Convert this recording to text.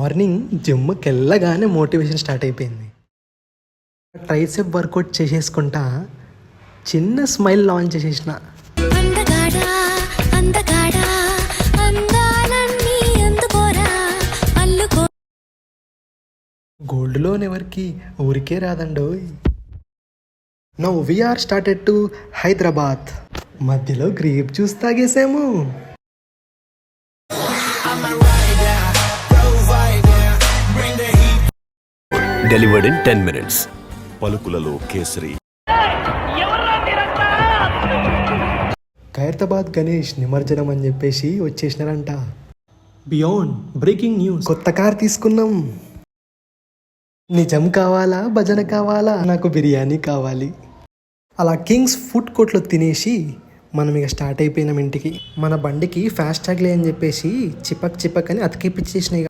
Morning జిమ్కి వెళ్ళగానే motivation start అయిపోయింది. ట్రైసెప్ వర్కౌట్ చేసేసుకుంటా చిన్న స్మైల్ లాంచ్ చేసేసిన. గోల్డ్ లోన్ ఎవరికి ఊరికే రాదండోయ్. Now we are started to Hyderabad. మధ్యలో గ్రేప్ జ్యూస్ తాగేసాము. Delivered in 10 minutes. పలుకులలో కేసరి. ఖైరతాబాద్ గణేష్ నిమజ్జనం అని చెప్పేసి వచ్చేసినారంట. బియాండ్ బ్రేకింగ్ న్యూస్, కొత్త కార్ తీసుకున్నాం. నిజం కావాలా భజన కావాలా, నాకు బిర్యానీ కావాలి. అలా కింగ్స్ ఫుడ్ కోర్ట్లో తినేసి మనం ఇక స్టార్ట్ అయిపోయినాం ఇంటికి. మన బండికి ఫాస్ట్ ట్యాగ్ లే అని చెప్పేసి చిపక్ చిపక్ అని అతికిపిచ్చేసినాయి.